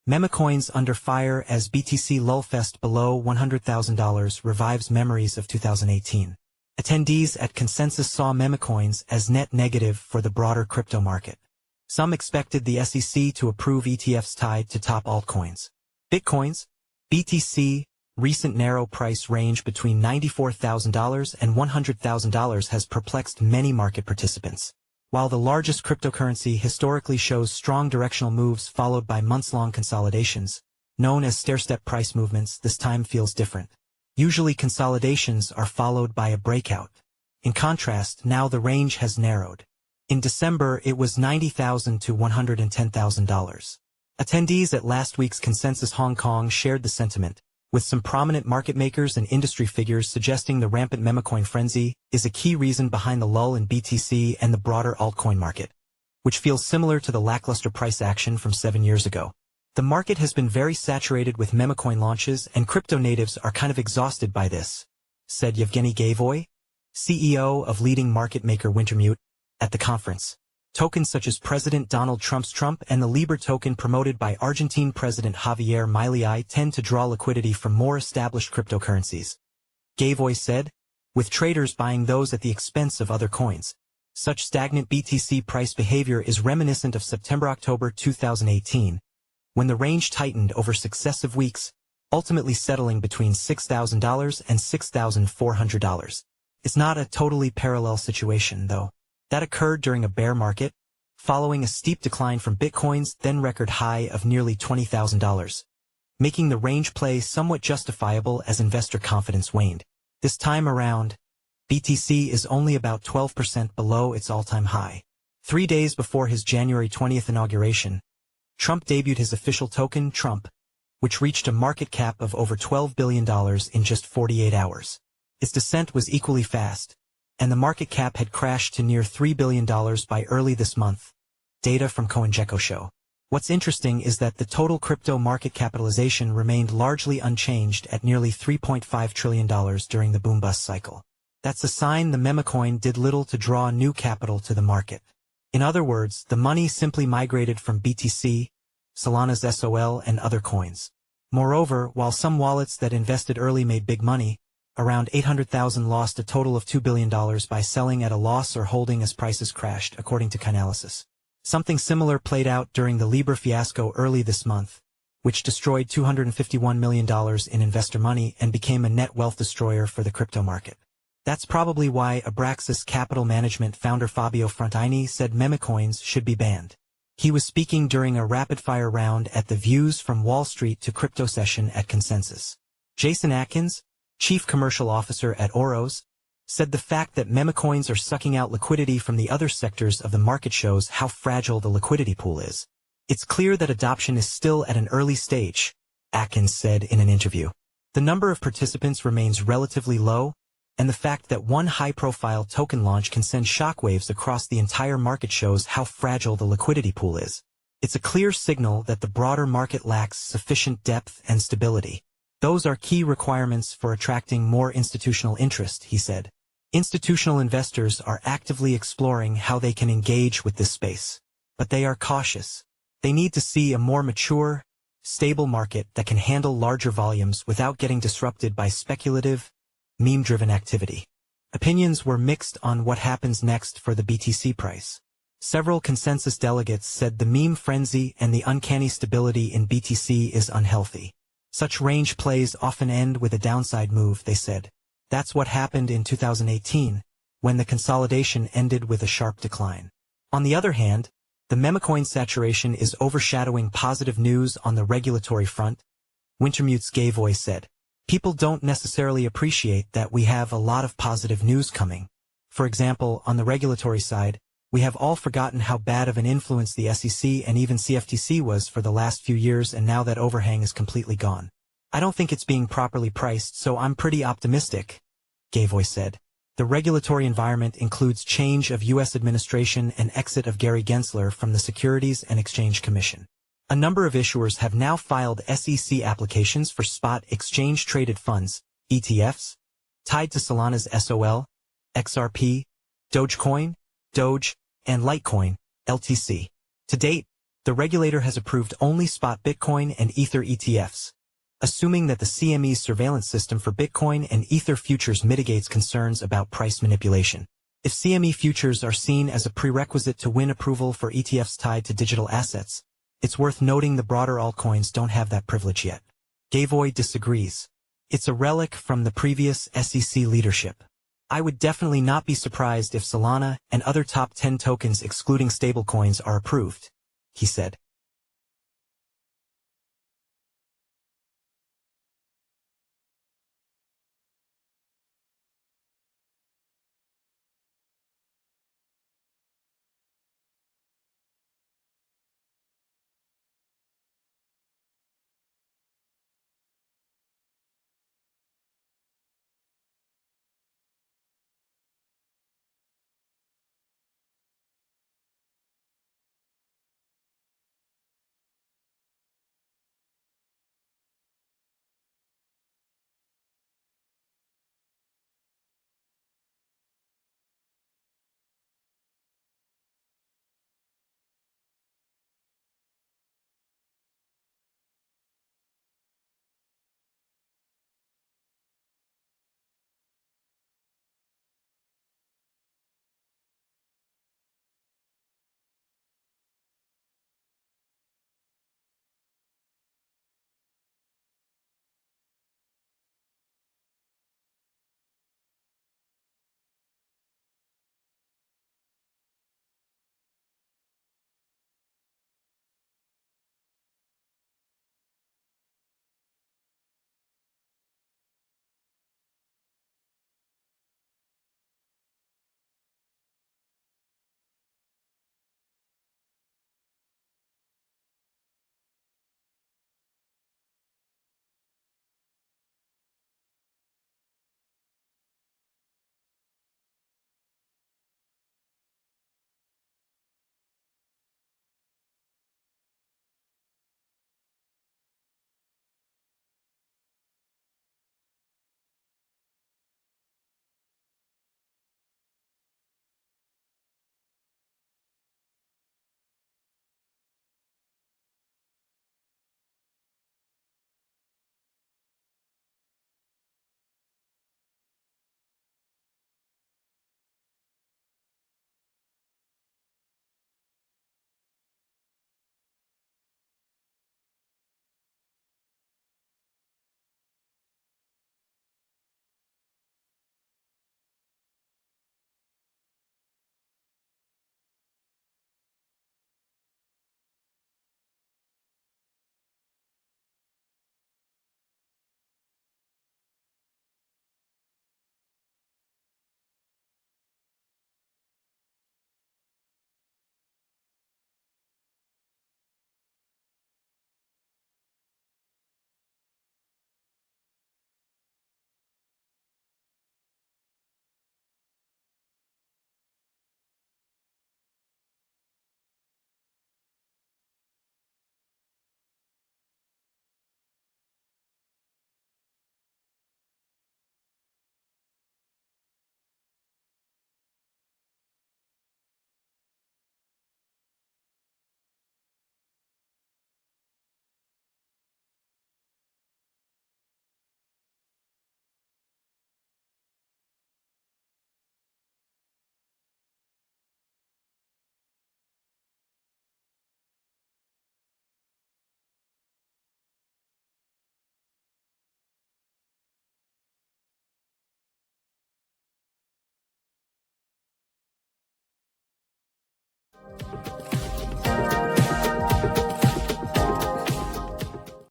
Memecoins under fire as BTC Lullfest below $100,000 revives memories of 2018. Attendees at Consensus saw memecoins as net negative for the broader crypto market. Some expected the SEC to approve ETFs tied to top altcoins. Bitcoins, BTC, recent narrow price range between $94,000 and $100,000 has perplexed many market participants. While the largest cryptocurrency historically shows strong directional moves followed by months-long consolidations, known as stair-step price movements, this time feels different. Usually consolidations are followed by a breakout. In contrast, now the range has narrowed. In December, it was $90,000 to $110,000. Attendees at last week's Consensus Hong Kong shared the sentiment, with some prominent market makers and industry figures suggesting the rampant memecoin frenzy is a key reason behind the lull in BTC and the broader altcoin market, which feels similar to the lackluster price action from 7 years ago. The market has been very saturated with memecoin launches and crypto natives are kind of exhausted by this, said Yevgeny Gavoy, CEO of leading market maker Wintermute, at the conference. Tokens such as President Donald Trump's Trump and the Libre token promoted by Argentine President Javier Milei tend to draw liquidity from more established cryptocurrencies. Gavoy said, with traders buying those at the expense of other coins. Such stagnant BTC price behavior is reminiscent of September-October 2018, when the range tightened over successive weeks, ultimately settling between $6,000 and $6,400. It's not a totally parallel situation, though. That occurred during a bear market, following a steep decline from Bitcoin's then record high of nearly $20,000, making the range play somewhat justifiable as investor confidence waned. This time around, BTC is only about 12% below its all-time high. 3 days before his January 20th inauguration, Trump debuted his official token, Trump, which reached a market cap of over $12 billion in just 48 hours. Its descent was equally fast, and the market cap had crashed to near $3 billion by early this month, data from CoinGecko show. What's interesting is that the total crypto market capitalization remained largely unchanged at nearly $3.5 trillion during the boom-bust cycle. That's a sign the memecoin did little to draw new capital to the market. In other words, the money simply migrated from BTC, Solana's SOL, and other coins. Moreover, while some wallets that invested early made big money, around 800,000 lost a total of $2 billion by selling at a loss or holding as prices crashed, according to Chainalysis. Something similar played out during the Libre fiasco early this month, which destroyed $251 million in investor money and became a net wealth destroyer for the crypto market. That's probably why Abraxas Capital Management founder Fabio Frontini said memecoins should be banned. He was speaking during a rapid-fire round at the Views from Wall Street to Crypto session at Consensus. Jason Atkins, Chief Commercial Officer at Oros, said the fact that memecoins are sucking out liquidity from the other sectors of the market shows how fragile the liquidity pool is. It's clear that adoption is still at an early stage, Atkins said in an interview. The number of participants remains relatively low, and the fact that one high-profile token launch can send shockwaves across the entire market shows how fragile the liquidity pool is. It's a clear signal that the broader market lacks sufficient depth and stability. Those are key requirements for attracting more institutional interest, he said. Institutional investors are actively exploring how they can engage with this space. But they are cautious. They need to see a more mature, stable market that can handle larger volumes without getting disrupted by speculative, meme-driven activity. Opinions were mixed on what happens next for the BTC price. Several Consensus delegates said the meme frenzy and the uncanny stability in BTC is unhealthy. Such range plays often end with a downside move, they said. That's what happened in 2018, when the consolidation ended with a sharp decline. On the other hand, the memecoin saturation is overshadowing positive news on the regulatory front, Wintermute's Gavoy said. People don't necessarily appreciate that we have a lot of positive news coming. For example, on the regulatory side, we have all forgotten how bad of an influence the SEC and even CFTC was for the last few years, and now that overhang is completely gone. I don't think it's being properly priced, so I'm pretty optimistic, Gavoy said. The regulatory environment includes change of U.S. administration and exit of Gary Gensler from the Securities and Exchange Commission. A number of issuers have now filed SEC applications for spot exchange-traded funds, ETFs, tied to Solana's SOL, XRP, Dogecoin, Doge, and Litecoin, LTC. To date, The regulator has approved only spot Bitcoin and Ether ETFs, assuming that the CME's surveillance system for Bitcoin and Ether futures mitigates concerns about price manipulation. If CME futures are seen as a prerequisite to win approval for ETFs tied to digital assets, it's worth noting the broader altcoins don't have that privilege yet. Gavoy disagrees. It's a relic from the previous SEC leadership. I would definitely not be surprised if Solana and other top 10 tokens excluding stablecoins are approved, he said.